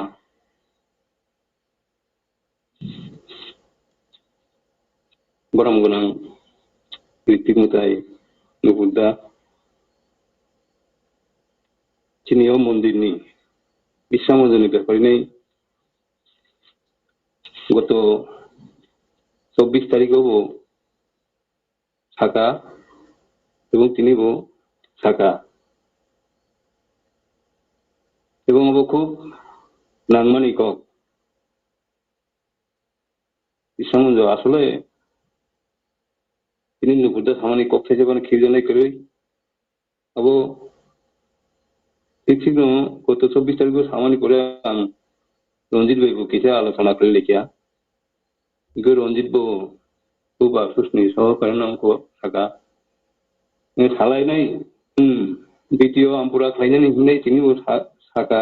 বরম গোনাং ঋত্বিক মতাই নুপুরদা চিনিও মন্দিরনি বিশ্বামজনী ব্যাপারে গত 24 তারিখেও থাকা এবং তিনিও থাকা এবং খুব নাংমানিক বিশ্বামঞ্জ আসলে ini nubuda samani kok saja kan khijanai keroi abo ঠিক ছিল গত 24 তারিখে সামানি করে রঞ্জিত বাবু কিছু আলোচনা করে লিখিয়া কিন্তু রঞ্জিত বাবু খুব আফসোসনি সহকারী অঙ্ক থাকা সালাই নাই দ্বিতীয় আমপুরা খাইনানি হিনাই তিনি থাকা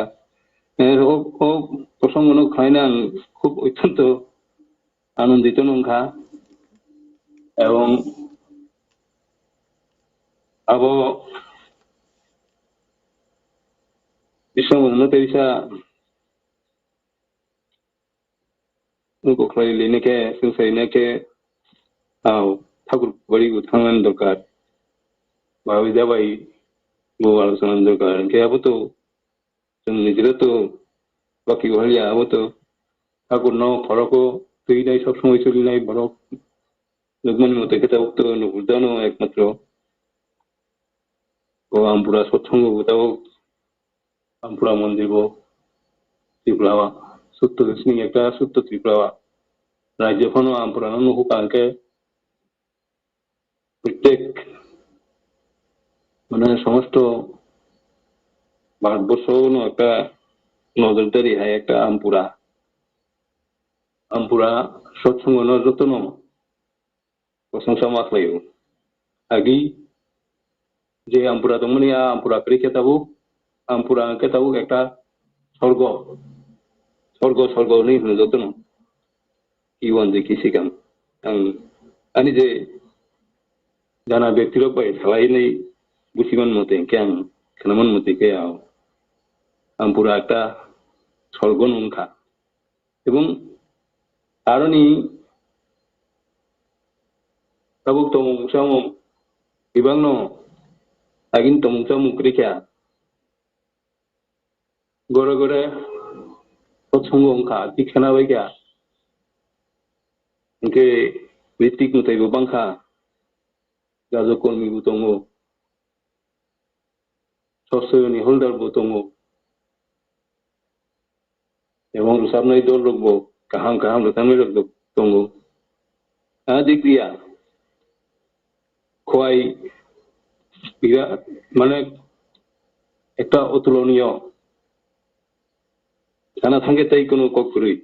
প্রসঙ্গ খাইনা খুব অত্যন্ত আনন্দিত নঙ্কা এবং আবো বিশ্ববন্ধু তেরিসা उनखौलाय लिनेखे सोंसारिनाखे ठाकुर बारिखौ थांनानै दरकार भाबै जाबाय गो आलोचना दरकार इनके आबोथ' जों निजेराथ' बाखि गहलिया आबोथ' ठाकुर न फरको तैनाय सब समय चलिनाय बरक लोकमान्य मते खेताबोथ' नुहुरदानो एकमात्र गो आमपुरा सत्संग गोताव आमपुरा मन्दिर बो त्रिपुरावा সত্য দশমিক একটা সত্য ত্রিপুরা রাজ্যখনও আমপুরানো নুহুকাকে প্রত্যেক মানে সমস্ত ভারতবর্ষও একটা নজরদারি হয় একটা আমপুরা সৎসঙ্গ যত্ন প্রশংসা মাখলাইও আগে যে আমপুরা দমন আমপুরা করে খেতাবো একটা স্বর্গ স্বর্গ নেই যত্ন কি বন্ধে কি শিখাম আমি যে জানা ব্যক্তির পাই সালাই নেই বুঝিমান মতে কেন খেলামান মতে কে আমপুরা একটা স্বর্গ নঙ্কা এবং কারণই তাবুক তমুকসাম বিবাং আগিন তমুকসাম মুখরিখা গড়ে গড়ে सत्संग अंखा दिखना बैया इनके ऋतिक नुथायबो बांखा गाजो कर्मीबो दङ सस्यनि हल्दारबो दङ এবং রুসাবনাই দল রকবো কাহাম রুসাবনাই রক দङ দিক দিয়া খোয়াই বিরাট মানে একটা অতুলনীয় জানা থাকে তাই কোনো কক্ষরই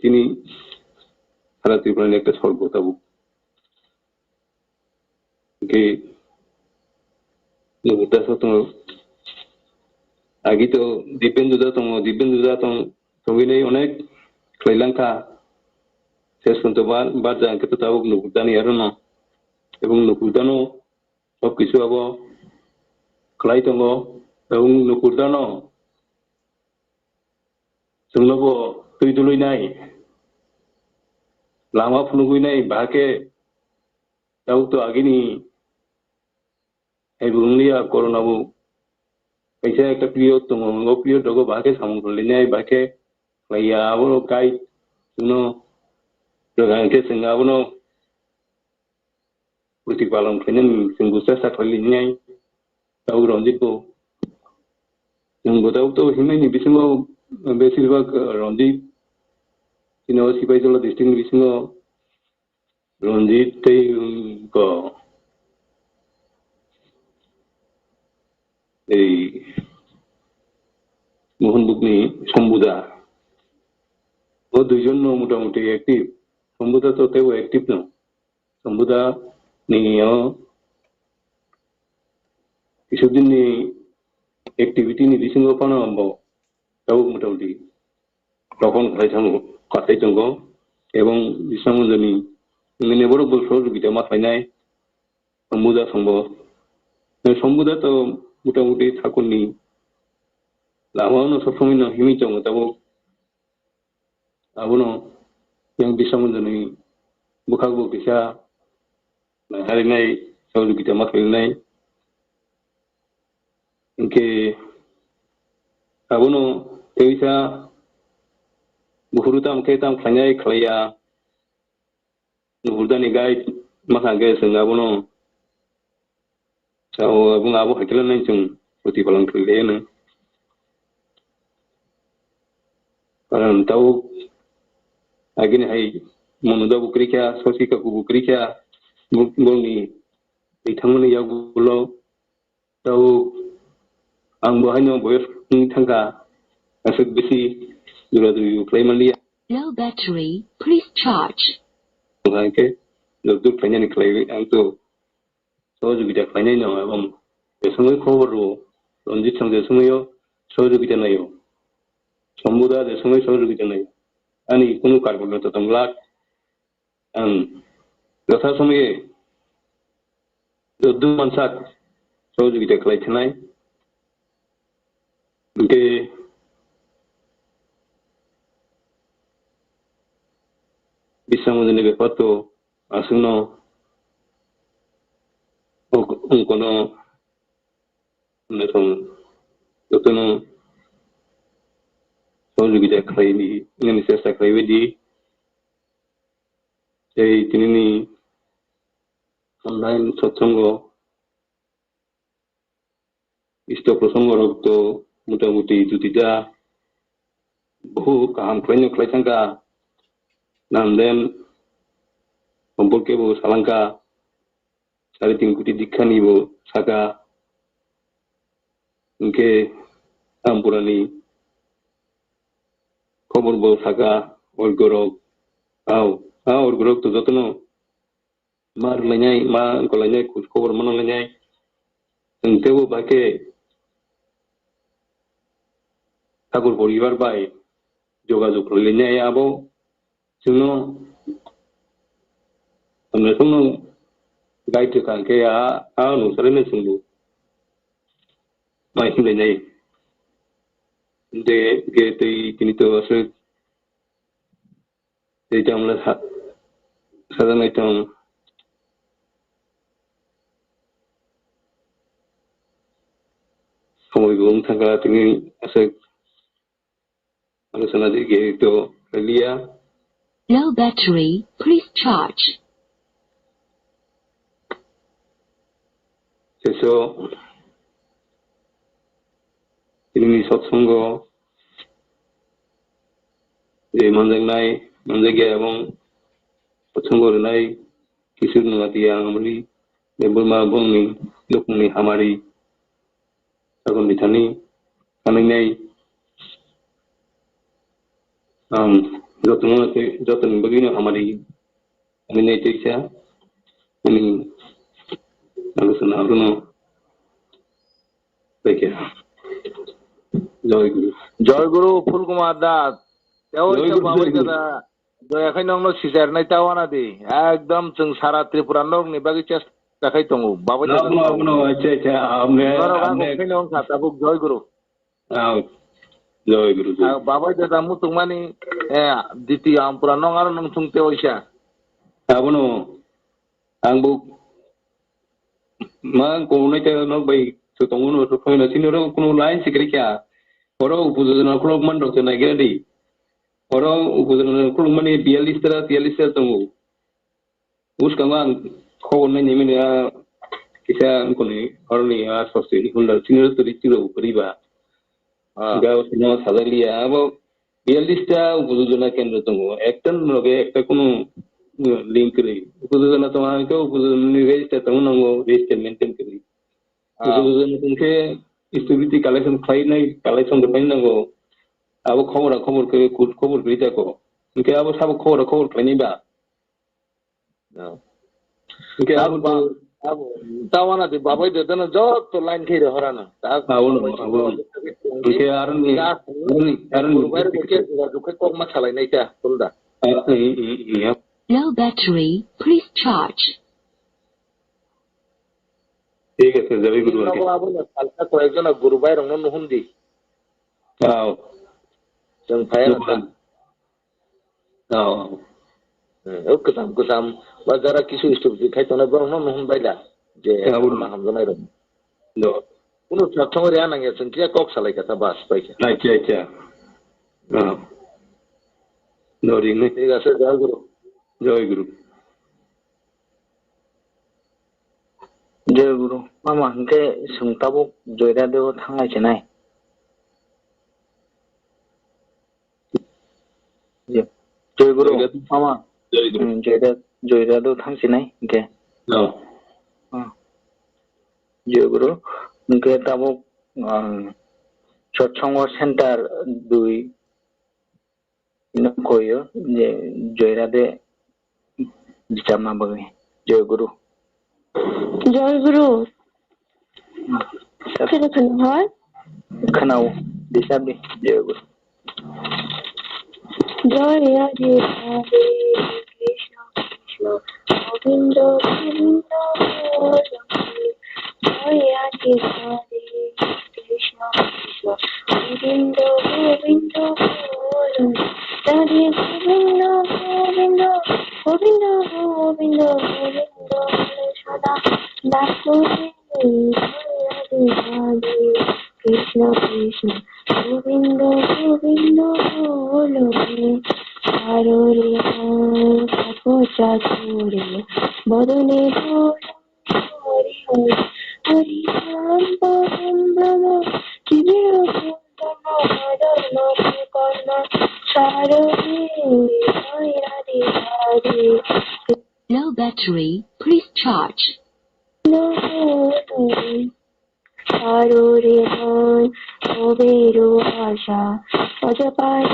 তিনি সারা ত্রিপুরার একটা স্বর্গ তাবুক আগে তো দিব্যেন্দু দাতং সঙ্গে অনেক খাইলাঙ্কা শেষ পর্যন্ত বাদ জানকে তো তাবুক নুকুরদানি আরো না এবং নুকুরদানো সবকিছু আবো খাই দङ এবং নুকুরদানো जोंनावबो दै दुलैनाय लामा फुनुगैनाय बाहाके दाउथ' आगेनि बुंलिया कर'नाबो कैसा একটা পিরিয়ড दङ नंगौ পিরিয়ড दङ बाहाके सामु गोलैनाय बाहाके लायाबो गाइड जोंनो रोगांके जोंहाबो प्रतिपालन खालामनो जों गुस्सा खालामनाय दाउ रन्जितखौ जोंबो दाउथ' हिमायनि बिथिङाव बेसिरभाग रंजित चिनाव सिपाहीजला डिस्ट्रिक्टनि बिथिङाव रंजित এই মোহনবুকনি সম্বুদা ও দুইজন মোটামুটি অ্যাক্টিভ সম্বুদা তো তেও অ্যাক্টিভ ন সম্বুদা নিয়ে কিছুদিননি অ্যাক্টিভিটিनि बिथिङाव पानांगौ दाउ मोटामुटी তখন খাই दङ এবং বিশ্বমঞ্জনী মানে বড় বড় সহযোগিতা মাথায় সম্বুদা তো মোটামুটি ঠাকুরনি লামানো সবসময় হিমি দङ তাবো আবনো yang বিশ্বমঞ্জনী বুখাগু bisa হারিনাই সহযোগিতা মাথায় इनके abono tewisa buhurutam ketam khanyai khlaya nuhurdani guide makage sing abono chao abung abo hakilan nai chung प्रतिपालन khleena karan tau agin hai monuda bukrikya sosika ku bukrikya बुंनि बिथांमोननि यावगुलाव दाउ आं बहायनो बयनि थांगा असुख बेसि जुरा जुरि खालामलिया Low battery, please charge. के लोग खालामनानै खालामो आंथ' सहजुगिता खालामनाय नङा एबं बेसङै खबर로 रनजित 상 대성의요 सहजुगिता 나요 전부 다 대성의 सहजु기ता 나요 아니 কোনো কার্বন তো তোমরা যথা সময়ে যদ্দু মানসাক सहजुगिता खालामनाय के बिसामोजोंनि बेफोरखौ आसुनो उनकोनो नसं जतनो सहजुगिता खालामनि इननि सेस्ता खालामबायदि এই दिनैनि অনলাইন সৎসঙ্গ ইষ্ট প্রসঙ্গরক্ত মোটামুটি जुदिदा বহু কাহাম খালাयनो खालायथांगा नामदेन সম্পর্কেবো সালাঙ্কা 3.5 কোটি দীক্ষানিবো সাকা ইনকে আমপুরানি খবরবো সাকা অলগরক অলগরক তো যতনো मार लायनाय मा गलायनाय खबर मोनलायनाय जोंथेवबो बाके ठाकुर परिबार बाय जगाजग लायनाय आबो जोंनो हमनोसोनो गाइड कांके आ नुसरैनो सोंबो माइ लायनाय दे के दै तिनितो असो दै जामला साजानाय दं Komoy tangga tini asal alusana dige itu Relia. Low battery, please charge. Seso ini satsanggo manjangai abang satsanggo renai kisur nungati yang amri berma bongni lukni hamari Agun ditani kanai jotan begini hamari kanai ceisa ini alusana aluno baik ya জয় গুরু ফুলকুমার দাস তেও এটা বাবাই দাদা দয়া খাই নংনো caesar নাই তাও না দি একদম जों সারা ত্রিপুরা নংনি বাগি চেষ্টা খাই দङ বাবাই দাদা no আচ্ছা আমনে খাই নং খাতাবুক জয় গুরু বাবাই দাদা মুতুং মানি দ্বিতীয় আমপুরা নং আর নং থুংতে ওইসা abono angbu ma kono te no bai to tonguno to kono sinoro kono line sikrikya oro upuzona klok mando te nagedi oro upuzona klok mani 42 tera tongu uskangan khon nei mini kisa koni orni a sosti hundal sinoro to ritiro upariba gaw sino sadalia abo 42 ta upuzona kendra tongu ektan loge ekta kono link रे उपयोजना तो आके उपयोजना register तो नंगो register maintain करी उपयोजना तुमके स्टोरिटी collection file नहीं कलेक्शन तो फाइल नंगो अब खबर के कुछ खबर करी जाको उनके अब सब खबर नहीं बा उनके अब तावाना दे बाबाई देता ना जो तो लाइन खी रहरा ना उनके आरन गुरुवार के दुखे को मत चलाई नहीं क्या तुमदा Low battery, please charge. ठीक है सर जय गुरु के अब अलका को एकजना गुरुवार रंग न हुंदी जों फाया कुताम बाजारा किसु स्टोर दिखाई तो ना बरन न हुंबायला जे ना हमजनाय रं नो कुनु छाथंग रे आनांगे संख्या कक सालाय का बास पाइके अच्छा नो रिंग ने ठीक है सर जय गुरु जय गुरु मामा के संताबो जयरा देव थांनाय छनाय जय गुरु मामा जयरा देव थांसिनाय के Jai Guru. Mungkin tabuk Satsang Center 2 koyo je Joyrade Jama Bagi. Jai Guru. জয় গুরু সেটা কেন হয় Khanau Disabi Jai Guru. জয় রাধে রাধে কৃষ্ণ কৃষ্ণ গোবিন্দ গোবিন্দ হরে জয় রাধে রাধে কৃষ্ণ কৃষ্ণ গোবিন্দ গোবিন্দ হরে রাধে গোবিন্দ গোবিন্দ গোবিন্দ গোবিন্দ গোবিন্দ হরে সদা ডাকো জয় রাধে রাধে কৃষ্ণ কৃষ্ণ গোবিন্দ গোবিন্দ হরে হরে ঠাকুর চাচুরে বদনে হরি হরি হরি রাম পরম ব্রহ্ম জীবের ধর্ম কর্ম সারণে জয় Radhe Radhe Low battery, please charge. আরোরে মন কবেরো আশা অজপায়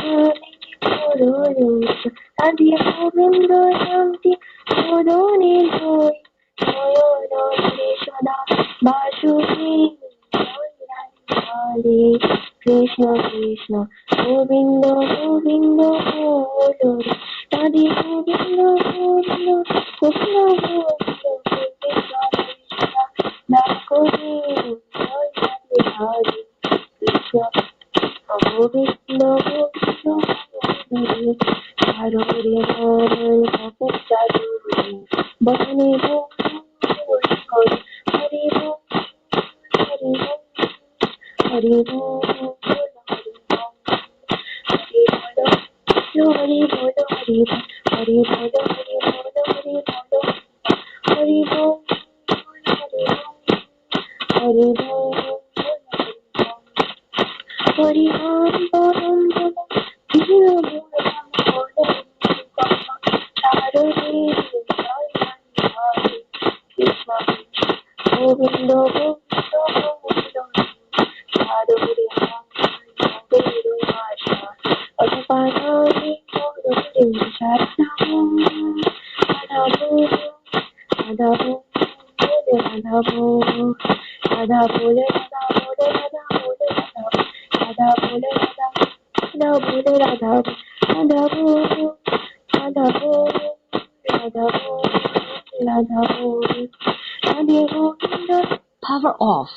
রাধে গোবিন্দ শান্তি বদনে ধরি নয়নে সদা বাসুকি হরে কৃষ্ণ কৃষ্ণ গোবিন্দ গোবিন্দ হরে রাধে গোবিন্দ গোবিন্দ গোবিন্দ গোবিন্দ ডাকো জয় রাধে রাধে কৃষ্ণ গোবিন্দ গোবিন্দ হরে হরে হরে ঠাকুর চাচুরে বদনে হরি হরি হরি বল হরি বল হরি বল হরি বল হরি বল হরি বল হরি বল হরি বল হরি বল হরি বল হরি রাম পরম ব্রহ্ম জীবের ধর্ম সারণে জয় রাধে রাধে কৃষ্ণ গোবিন্দ গোবিন্দ গোবিন্দ হরে কবেরো আশা অজপায় রাধাবো রাধাবো রাধা বলে রাধা বলে রাধা বলে রাধা বলে রাধা বলে রাধা রাধা বলে রাধা বলে রাধা বলে রাধা বলে রাধে গোবিন্দ Power off.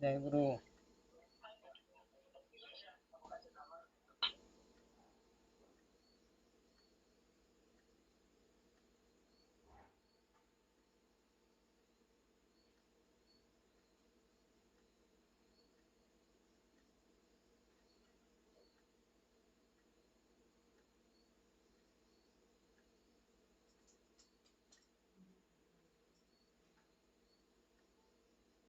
জয় গুরু